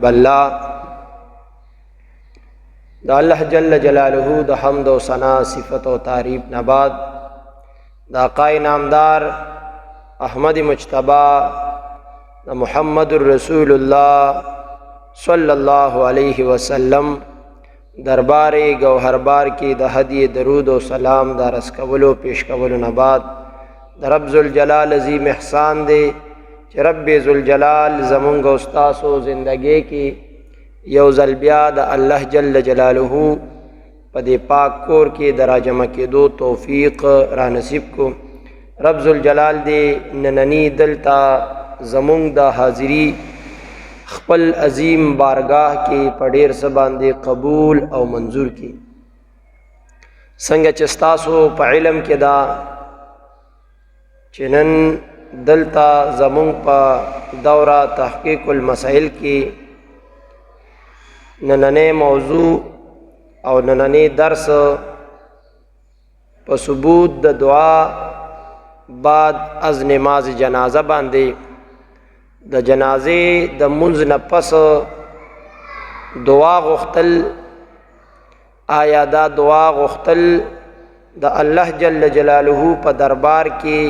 بالله دا الله جل جلاله دا حمد و ثنا صفت و تعریف نباد دا آقای نامدار احمد مجتبی دا محمد الرسول اللہ صلی اللہ علیہ وسلم دربار گوہربار کی دا ہدی درود و سلام دا رس کولو پیش کولو نباد دا رب ذوالجلال عظیم احسان دے کہ رب ذوالجلال زمونگ استاسو زندگی کی یو ذلبیا دا اللہ جل جلالہ پا دے پاک کور کے دراجمہ کے دو توفیق را نصیب کو رب ذوالجلال دے نننی دلتا زمونگ دا حاضری خپل عظیم بارگاہ کی پڑیر سبان دے قبول او منظور کی سنگ چستاسو پا علم کے دا چنن دلتا زمونگ پا دورہ تحقیق المسائل کی نننے موضوع او نننے درس پا ثبوت دا دعا بعد از نماز جنازہ باندے دا جنازے دا منز نپس دعا غختل آیا دا دعا غختل دا اللہ جل جلالہ پا دربار کی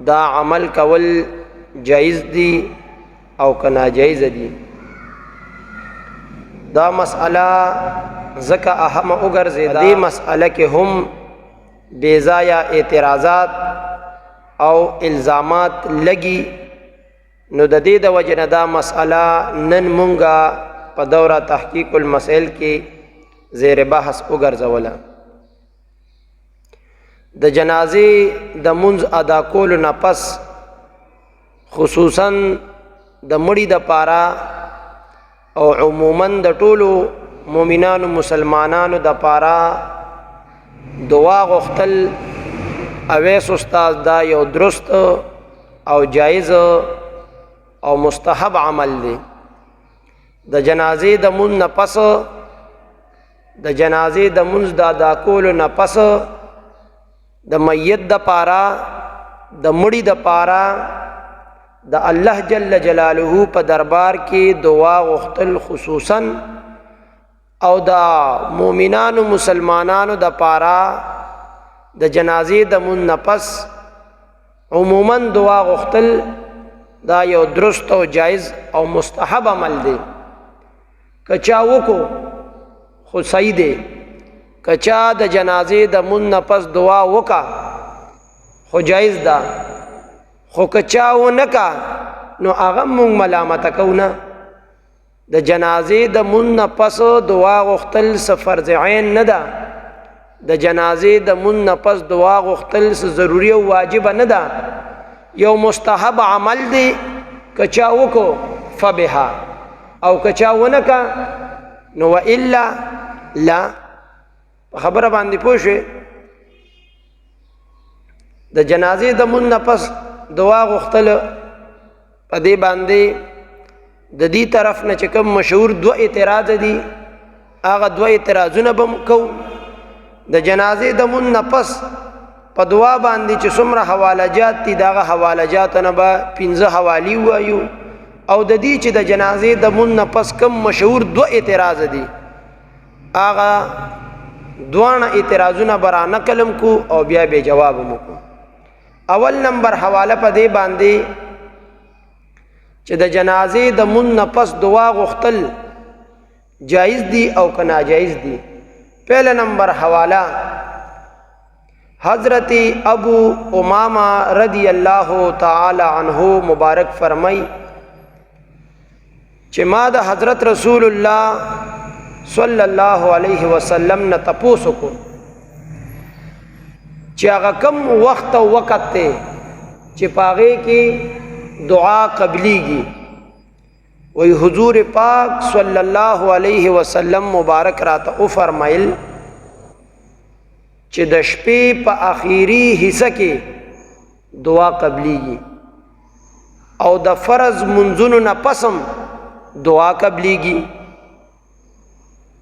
دا عمل کول جائز دی او کنا جائز دی دا مسئلہ زکا اہم اگر زیدہ دی مسئلہ کے ہم بیزایا اعتراضات او الزامات لگی نو دا دی دا وجہ دا مسئلہ نن منگا پا دورہ تحقیق المسائل کی زیر بحث اگر زولا دا جنازے دا منز ادا کولو نپس خصوصاً دا مڑی دا پارا او عموماً دا طولو مومنان و مسلمانان دا پارا دعا غختل اویس استاذ دا یو درست او جائز او مستحب عمل دے دا جنازے دا من نپس دا جنازے دا منز دا دا کولو نپس دا میت دا پارا دا مڑی دا پارا دا اللہ جل جلالہ پا دربار کی دعا غختل خصوصاً او دا مومنان و مسلمانان دا پارا دا جنازے دا من نپس عموماً دعا غختل دا یو درست و جائز او مستحب عمل دے کچاو کو خود صحیح دے کچا دا جنازے دا من نپس دعا وکا خو جائز دا خو کچاو نکا نو اغم مونگ ملامت کونا دا جنازے دا من نپس دعا غختل سفرز عین ندا دا جنازے دا من نپس دعا غختل ضروری و واجب ندا یو مستحب عمل دے کچاو کو فبہا او کچاو نکا نو الا لا خبر باندې پوښه د جنازې د من نفس دعا غختل په دې باندې د دې طرف نه چې کوم مشهور دو اعتراض دي هغه دو اعتراضونه به کو د جنازې د من نفس په دعا باندې چې څومره حوالجات دي دغه حوالجات نه به 15 حوالی وایو او د دې چې د جنازې د من نفس کوم مشهور دو اعتراض دي هغه دوان اعتراضونه برا نقلم کو او بیا بے جواب مکو اول نمبر حوالہ پا دے باندے چہ دا جنازے دا من نفس دعا غختل جائز دی او کنا جائز دی پہلا نمبر حوالہ حضرت ابو امامہ رضی اللہ تعالی عنہ مبارک فرمائی چہ ما دا حضرت رسول اللہ صلی اللہ علیہ وسلم نا تپوسو کو چی آغا کم وقت و وقت تے چی پاغے کی دعا قبلی گی وی حضور پاک صلی اللہ علیہ وسلم مبارک راتا او فرمائل چی دشپے پا آخیری حصہ کے دعا قبلی گی او دا فرض منزن نا پسم دعا قبلی گی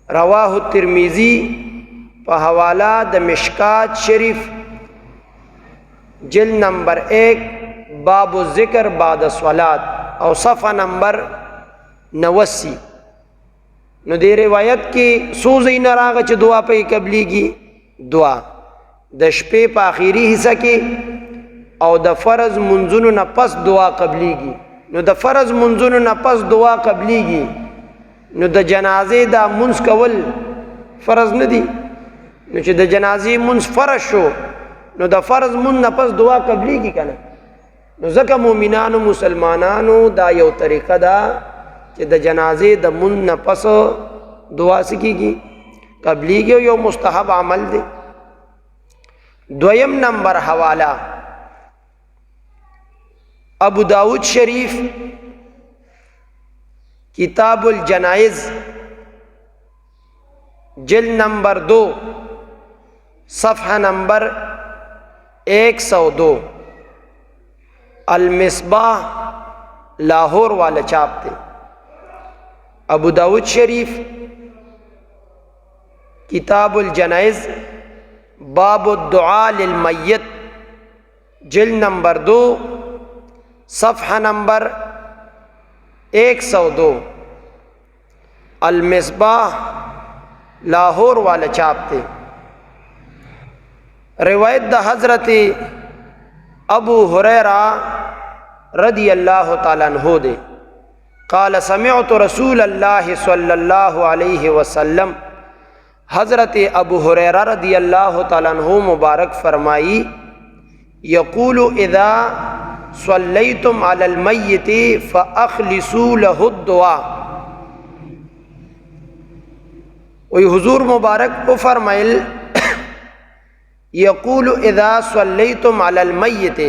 رواہ الترمیزی پا حوالہ دا مشکات شریف جلد نمبر 1 باب الذکر بعد الصلاۃ او صفحہ نمبر 90. نو دې روایت کې څو ځایونه راغی چې دعا پې قبلېږي؟ دعا د شپې په آخري حصہ کې او د فرض منځونو نه پس دعا قبلېږي. نو د فرض منځونو نه پس دعا قبلېږي، نو د جنازې دا منځ کول فرض نه دي. نو چې د جنازې منځ فرض شو نو د فرض منځ نه پس دعا قبلېږي که نه؟ نو ځکه مؤمنانو مسلمانانو دا یو طریقه ده چې د جنازې د منځ نه پس دعا څه کېږي؟ قبلېږي، او یو مستحب عمل دی. دویم نمبر حوالہ ابو داود شریف کتاب الجنائز جلد نمبر 2 صفحہ نمبر 102 المصباح لاہور والا چاپ تے. ابو داود شریف کتاب الجنائز باب الدعاء للمیت جلد نمبر 2 صفحہ نمبر 102 المصباح لاہور والا چاپ تے. روایت دا حضرت ابو ہریرہ رضی اللہ تعالیٰ عنہ دے قال سمعت رسول اللہ صلی اللہ علیہ وسلم، حضرت ابو ہریرہ رضی اللہ تعالیٰ عنہ مبارک فرمائی یقول اذا صلیتم علی المیت فاخلصوا له الدعاء. وی حضور مبارک فرمائل یقول اذا صلیتم علی المیت،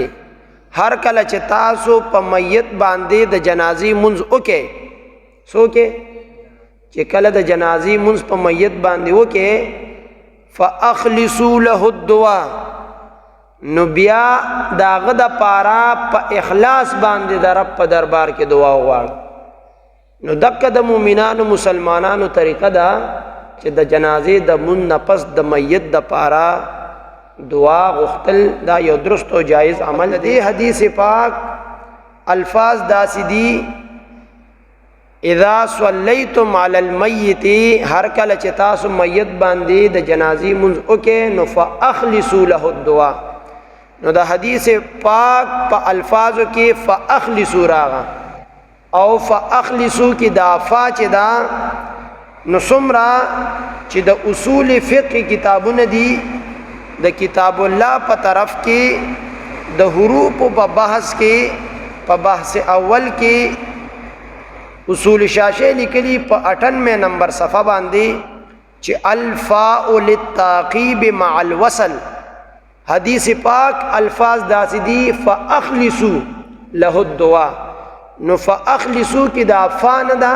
ہر کله چې تاسو په میت باندې د جنازې منځ وکې، سو کې چې کله د جنازې منځ په میت باندې وکې، فاخلصوا له الدعاء، نو بیا داغه د پارا په اخلاص باندې د رب په دربار کې دعا وغواړه. نو دغه د مؤمنانو مسلمانانو طریقه ده چې د جنازې د منځ نه پس د میت د پارا دعا غختل دا یو درست او جائز عمل دی. حدیث پاک الفاظ داسی دی اذا صلیتم علی المیت، ہر کله چې تاسو میت باندې د جنازې منځ وکې نو فاخلصوا له الدعاء. نو دا حدیث پاک په الفاظو کې فاخلصوا راغا او فاخلصوا کې دا فا چې دا نو څومره چې د اصول فقه کتابونه دي د کتاب الله په طرف کې د حروف په بحث کې په بحث اول کې اصول شاشه لیکلي په 98 نمبر صفحه باندې چې الفاء للتعقیب مع الوصل. حدیث پاک الفاظ داسې دي فاخلصوا له الدعاء، نو فاخلصوا کې دا فا نه ده،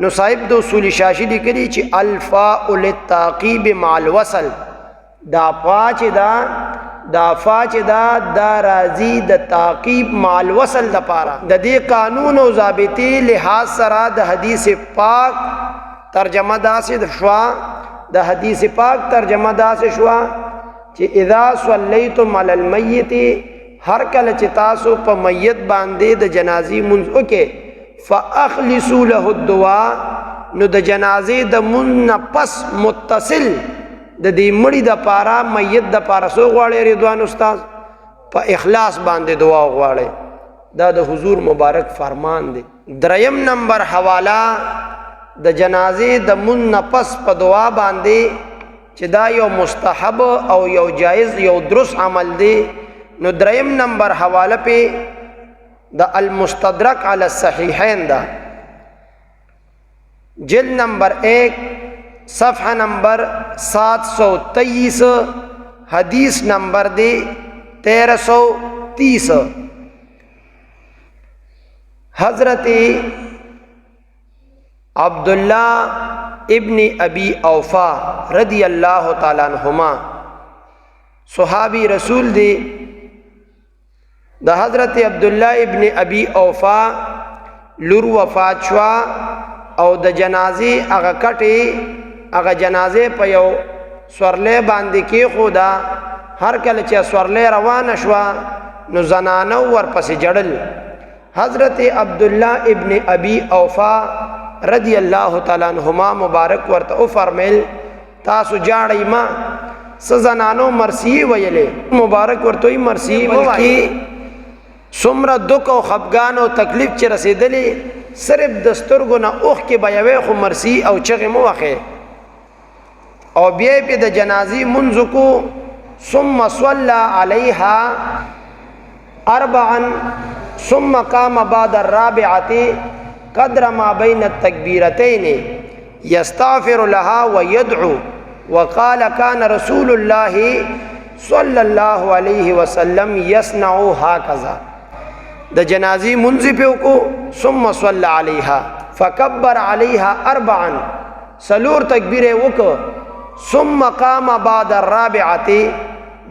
نو صاحب د اصول شاشه لیکلي چې الفاء للتعقیب مع الوصل، دا فا چې دا دا راضی د تعقیب مع الوصل د پاره د دې قانون او ضابطې لحاظ سره د حدیث پاک ترجمه داسې شوا، د حدیث پاک ترجمه داسې شوا چې اذا صلیتم علی المیت، هر کله چې تاسو په میت باندې د جنازې منځ وکې فاخلصوا له الدعاء، نو د جنازې د منځ نه پس متصل د دې مړي د پاره میت د پاره سو غواړي رضوان استاد په اخلاص باندې دعا غواړي. دا د حضور مبارک فرمان دی. دریم نمبر حوالہ د جنازې د منځ نه پس په دعا باندې چې دا یو مستحب او یو جائز یو درست عمل دی. نو دریم نمبر حوالہ په د المستدرک علی الصحیحین دا جلد نمبر 1 صفحہ نمبر 723 حدیث نمبر دے 1330. حضرت عبداللہ ابن ابی اوفا رضی اللہ تعالیٰ عنہما صحابی رسول دے. دا حضرت عبداللہ ابن ابی اوفا لور وفات شوا او د جنازې هغه کټې هغه جنازې په یو سورلې باندې کې خدا هر کله چې سورلې روانه شوه نو زنانو ورپسې جړل حضرت عبداللہ ابن ابی اوفا رضی اللہ تعالیٰ عنہما مبارک ورته او فرمیل تاسو جاړی ما سزنانو مرسی ویلے مبارک ورته مرسی وایي سمره دک او خفګان او تکلیف چې رسیدلې صرف د سترګو نه اوخ کې بیاوي خو مرسی او چغې مو واخې او بیا په د جنازي منځ کو ثم صلى عليها 4 ثم قام بعد الرابعه قدر ما بين التكبيرتين يستغفر لها ويدعو وقال كان رسول الله صلى الله عليه وسلم يصنع هكذا د جنازي منځ په کو ثم صلى عليها فكبر عليها 4 سلور تکبیر وکړه ثم قام بعد الرابعه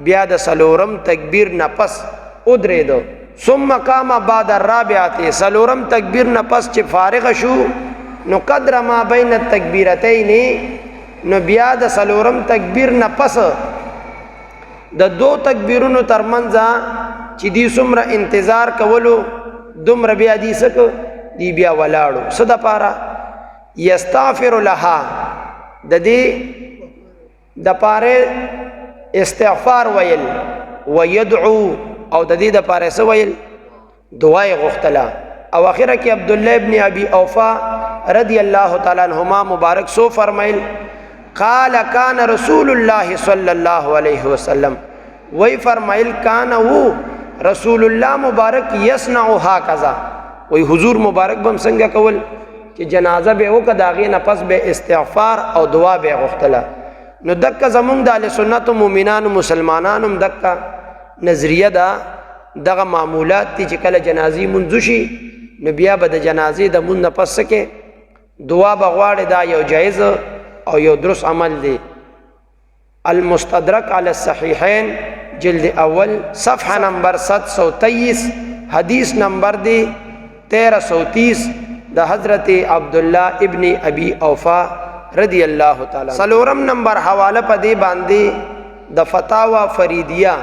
بیا د سلورم تکبیر نه پس ودرېدو ثم قام بعد الرابعه سلورم تکبیر نه پس چې فارغ شو نو قدر ما بین التکبیرتین نو بیا د سلورم تکبیر نه پس د دو تکبیرونو ترمنځ چې دی څومره انتظار کولو دومره بیا دی سک دی بیا ولاړو صدا پارا یستغفر لها د دې د پاره استغفار ویل ويدعو او د دې د پاره سو ویل دعای غختلا او اخره کې عبد الله ابن ابي اوفا رضی الله تعالی عنہما مبارک سو فرمایل قال كان رسول الله صلی الله علیه وسلم وی فرمایل کان هو رسول الله مبارک یصنع هكذا وی حضور مبارک بم څنګه کول چې جنازه به وکړه داغه نه پس به استغفار او دعا به غختلا نو دک زمونږ د اهل سنت مومنانو مسلمانانو دک نظریه دا دغه معمولات دي چې کله جنازي منځ شي نو بیا به د جنازې د مون نه پس کې دعا بغواړي دا یو جایز او یو درست عمل دی المستدرک علی الصحیحین جلد اول صفحہ نمبر 723 حدیث نمبر دی 1330 دا حضرت عبداللہ ابن ابی اوفا رضی اللہ تعالی سلورم نمبر حوالہ پا دی باندی دا فتاوہ فریدیہ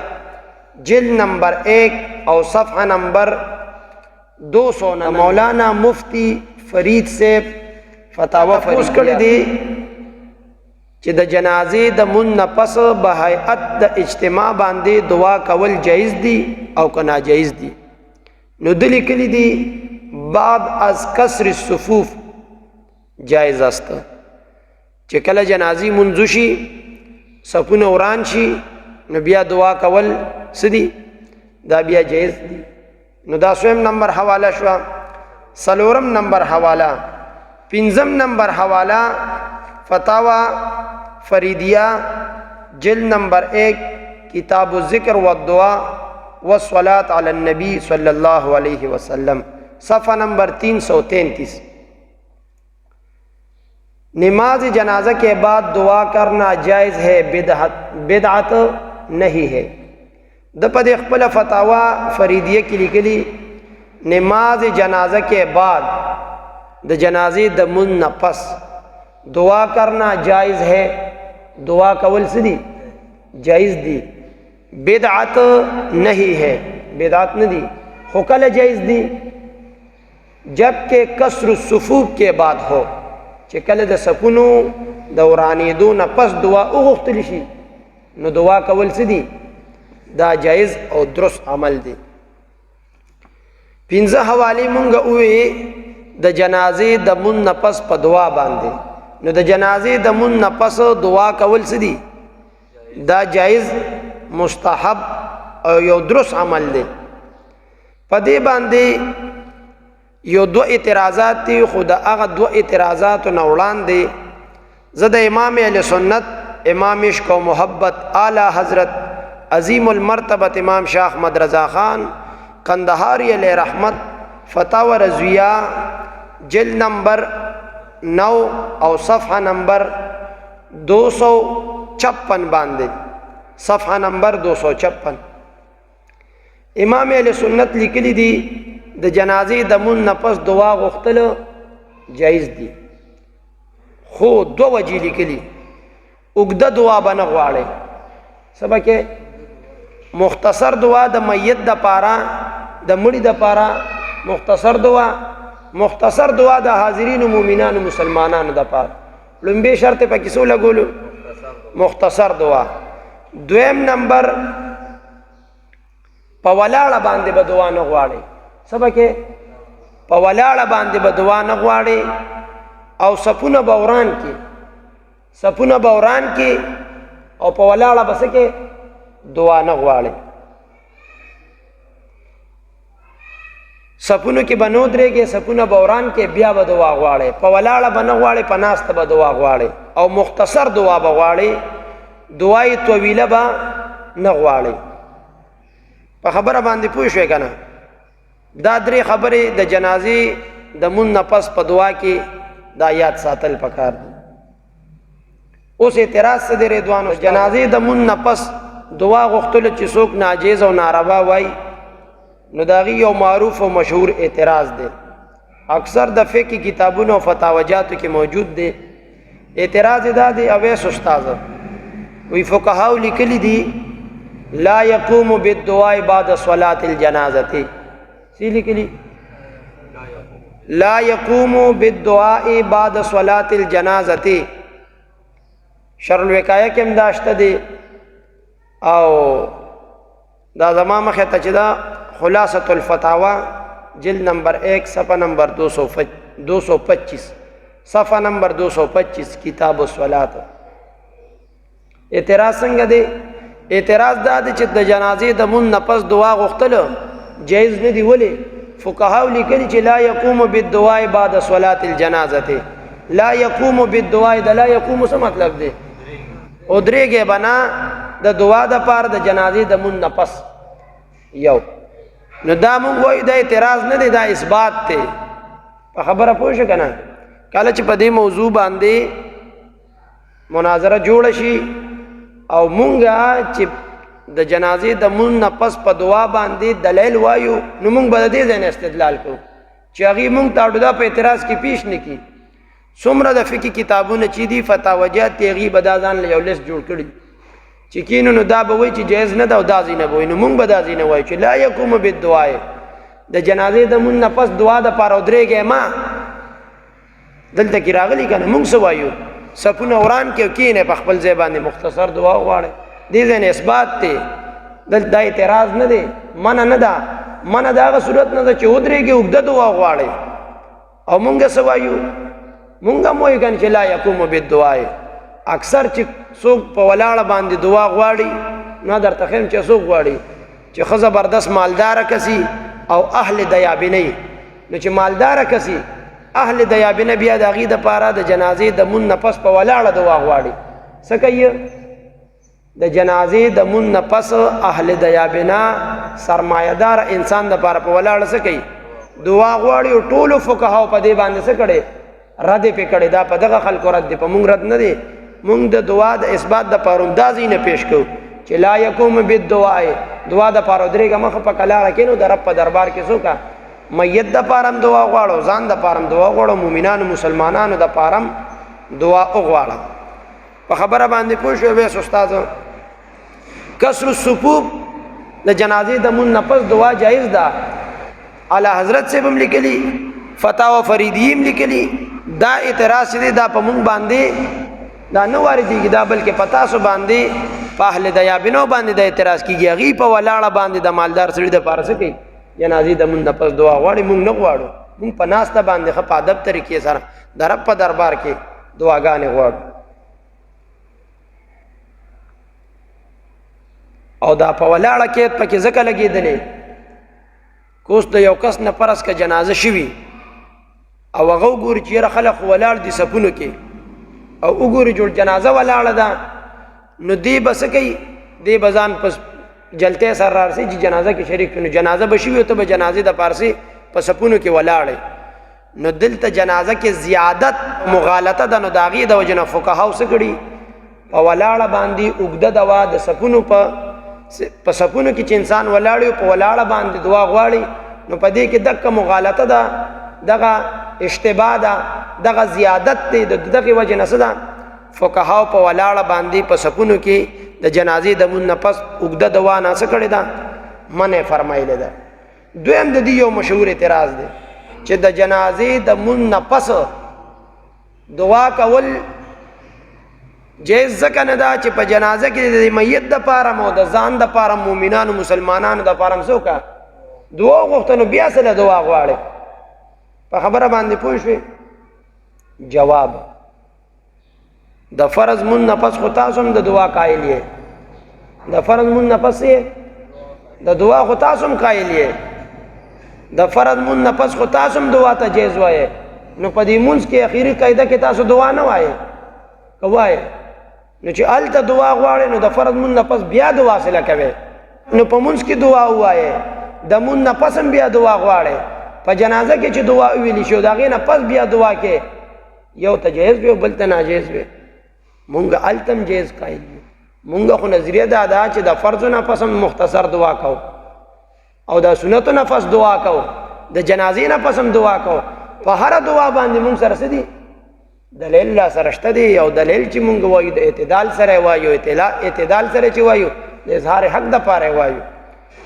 جلد نمبر 1 او صفحہ نمبر 200 مولانا مفتی فرید سے فتاوہ فریدیہ دی چې د جنازې د مون نه پس به هیئت د اجتماع باندې دعا کول جایز دي او که ناجایز دي نو د لیکلي دي بعد از کسر الصفوف جایز است چې کله جنازې منځ شي صفونه وران شي نو بیا دعا کول څه دي دا بیا جایز دي نو دا سویم نمبر حواله شو سلورم نمبر حواله پنځم نمبر حواله فتاوہ فریدیہ جلد نمبر 1 کتاب الذکر والدعاء والصلاة علی النبی صلی اللہ علیہ وسلم صفحہ نمبر 333 نماز جنازہ کے بعد دعا کرنا جائز ہے بدعت نہیں ہے د پد خپل فتاوہ فریدیہ کی لکلی نماز جنازہ کے بعد د جنازے د من پس دعا کرنا جائز ہے دعا کول سدی جائز دی بدعت نہیں ہے بدعت نہ دی حکل جائز دی جبکہ کسر الصفوف کے بعد ہو چکل د سکونو دورانی دو نہ پس دعا اغختل شي نو دعا کول سدی دا جائز او درست عمل دی پنځه حوالی مونږ اوې د جنازې د من نه پس په دعا باندې نو د جنازې د من نه پس دعا کول څه دي دا جایز مستحب او یو درست عمل دی په دې باندې یو دو اعتراضات دي خو د هغه دو اعتراضاتو نه وړاندې زه د امام اهل سنت امام عشق او محبت اعلی حضرت عظیم المرتبت امام شاہ احمد رضا خان قندهاری علیہ رحمت فتاوی رضویہ جلد نمبر 9 او صفحہ نمبر 256 باندې صفحہ نمبر 256 امام اہل سنت لیکلی دی د جنازې د مون نفس دعا غختل جایز دی خو دو وجې لیکلی اوږده دعا بنه غواړي سبا کې مختصر دعا د میت د پاره د مړي د پاره مختصر دعا د حاضرینو مومنانو مسلمانانو د پاره لومبه شرط په کیسو لګولو مختصر دعا. دویم نمبر په ولاړه باندې به دعا نه غواړي. سبکه په ولاړه باندې به دعا نه غواړي او سپونه بوران کې او په ولاړه بس کې دعا نه غواړي. سپونو کې بنو درېږي سپونه بوران کې بیا به دعا غواړي. په ولاړه به نه غواړي په ناسته به دعا غواړي او مختصر دعا به غواړي. دعای طویله به نه غواړي. په خبره باندې پوه شوې که نه؟ دا درې خبرې د جنازې د مون نه پس په دعا کې دا یاد ساتل پکار دي. اوس اعتراض څه دی رضوانو؟ جنازې د مون نه پس دعا غوښتلو چې څوک ناجیز او ناروا وای نو د هغې یو معروف او مشهور اعتراض دی. اکثر د فقه کتابونو او فتاوجاتو کې موجود دی. اعتراض دا دی اویس استاذ وی فقهاو لیکلی دی لا یقوم بالدعاء بعد صلاة الجنازة. سی لیکلی لا یقوم بالدعاء بعد صلاة الجنازة. شرح الوقایه کې هم داشته دی او دا زما مخې ته چې دا خلاصة الفتاوا جلد نمبر 1 صفحه نمبر 225 صفحه نمبر 225 کتاب الصلاة. اعتراض څنګه دی؟ اعتراض دا دی چې د جنازې د مون نه پس دعا غوښتل جایز نه دی. ولې؟ فقهاو لیکلي چې لا یقوم بالدعاء بعد صلاة الجنازة. لا یقوم بالدعاء د لا یقوم څه مطلب دی؟ او درېږي بنا د دعا د پاره د جنازې د مون نه پس یو. نو دا مونږ وایو دا اعتراض نه دی دا اثبات دی. په خبره پوه شو که نه؟ کله چې په دې موضوع باندې مناظره جوړه شي او مونږه چې د جنازې د مون نه پس په دعا باندې دلیل وایو نو مونږ به د دې ځای نه استدلال کوو چې هغې مونږ ته دا په اعتراض کې پیش نه کړي. څومره د فقه کتابونه چې دي فتاوجات دي هغې به دا ځان له یو لیست جوړ کړي چې کینو نو دا به وایي چې جایز نه ده او دا ځای نه به وایي. نو مونږ به دا ځای نه وایو چې لا یقوم بالدعاء د جنازې د مون نه پس دعا دپاره ودرېږئ ما دلته کې راغلي که نه مونږ څه وایو سپونه وران کې کینې په خپل ځای باندې مختصر دعا وغواړئ. دې ځای نه اثبات دی. دلته دا اعتراض نه دی. منع نه ده. منع د هغه صورت نه ده چې ودرېږي اوږده دعا غواړئ او مونږ څه وایو؟ مونږ هم وایو که نه چې لا یقوم بالدعاء. اکثر چې څوک په ولاړه باندې دعا غواړي نه درته ښیم چې څوک غواړي چې ښه زبردست مالداره کسي او اهل دیابینه نو چې مالداره کسي اهل دیابینه بیا د هغې دپاره د جنازې د مون نه پس په ولاړه دعا غواړي. څه کوي؟ د جنازې د مون نه پس اهل دیابینه سرمایه‌دار انسان دپاره په ولاړه څه کوي؟ دعا غواړي. او ټولو فقهاو په دې باندې څه کړی؟ رد یې پې کړی. دا په دغه خلکو رد دی، په مونږ رد نه دی. مونږ د دعا د اثبات دپاره هم دا ځای نه پیش کوو چې لا یقوم بالدعاء دعا دپاره ودرېږه مخه په کلاړه کښېنو د رب په دربار کې څوک میت دپاره هم دعا غواړو ځان دپاره هم دعا غواړو مؤمنانو مسلمانانو دپاره هم دعا وغواړه. په خبره باندې پوه شوې ویس استاذ؟ کسر الصفوف د جنازې د مون نه پس دعا جایز ده. اعلی حضرت صاحب هم لیکلي فتاوا فریدی هم لیکلي. دا اعتراض چې دی دا په مونږ باندې دا نه واردېږي دا بلکې په تاسو باندې په اهل دیابینو باندې د اعتراض کېږي. هغې په ولاړه باندې د مالدار سړي دپاره څه کوي؟ جنازې د مون نه پس دعا غواړي. مونږ نه غواړو. مونږ په ناسته باندې ښه په ادب طریقې سره د رب په دربار کې دعاګانې غواړو. او دا په ولاړه کې پکې ځکه لګېدلې کوس د یو کس نه فرض که جنازه شوي او هغه وګوري چې یاره خلک ولاړ دي صفونو کې او وګوري جوړ جنازه ولاړه ده نو دی به څه کوي؟ دی به ځان په جلتۍ سره رارسي چې جنازه کې شریک شي. نو جنازه به شوي او ته به جنازې د پارسي په صفونو کې ولاړې. نو دلته جنازه کې زیادت مغالطه ده. نو د هغې د وجې نه فقهاو څه کړي؟ په ولاړه باندې اوږده دوا د صفونو په صفونو کې چې انسان ولاړ وي په ولاړه باندې دعا غواړي نو په دې کې دغه مغالطه ده، دغه اشتباه ده، دغه زیادت دی. د دغې وجې نه څه ده؟ فقهاو په ولاړه باندې په صفونو کې د جنازې د مون نه پس اوږده دعا نه څه کړې ده؟ منع فرمایلې ده. دویم د دې یو مشهور اعتراض دی چې د جنازې د مون نه پس دعا کول جایز ځکه نه ده چې په جنازه کې د میت د پاره مو د ځان د پاره مؤمنانو مسلمانانو د پاره څوک دعا غوښتنو بیا سره دعا غواړي په خبره باندې پوه شوې جواب د فرض مون نه پس خو تاسو هم د دعا قایل یې د فرض مون نه پس د دعا خو تاسو هم قایل یې د فرض مون نه پس خو تاسو هم دعا ته جایز وایي نو په دې مونځ کې اخیری قاعده کې تاسو دعا نه وایي که وایي نو چې هلته دعا غواړئ نو د فرض مون نه پس بیا دعا سله کوئ نو په مونځ کې دعا ووایئ د مون نه پس هم بیا دعا غواړئ په جنازه کې چې دعا ویلی شو د هغې نه پس بیا دعا کې یو ته جایز وي او بل ته ناجایز وي مونږ هلته هم جایز قایل یو مونږ خو نظریه دا ده چې د فرضو نه پس هم مختصر دعا کو او د سنتو نه پس دعا کو د جنازې نه پس هم دعا کو په هره دعا باندې مونږ سره څه دي دلیل را سره شته دی او دلیل چې مونږ وایو د اعتدال سره وایو اعتدال سره چې وایو د اظهار حق د پاره وایو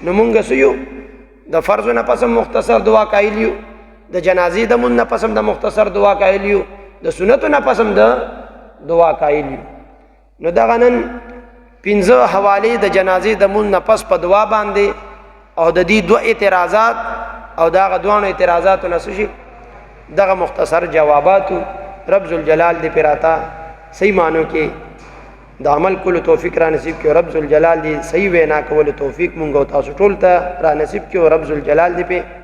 نو مونږ څه یو د فرضو نه پس هم مختصر دعا قایل یو د جنازې د مون نه پس هم د مختصر دعا قایل یو د سنتو نه پس هم د دعا قایل یو نو دغه نن 15 حوالې د جنازې د مون نه پس په دعا باندې او د دې دوه اعتراضات او دغه دوه اعتراضاتو نه څه شي دغه مختصر جواباتو رب ذوالجلال دی پراتا صحیح معنو کې د عمل کولو توفیق را نصیب کړي رب ذوالجلال دی صحیح وینا کولو توفیق مونږ او تاسو ټول ته را نصیب کړي رب ذوالجلال دی په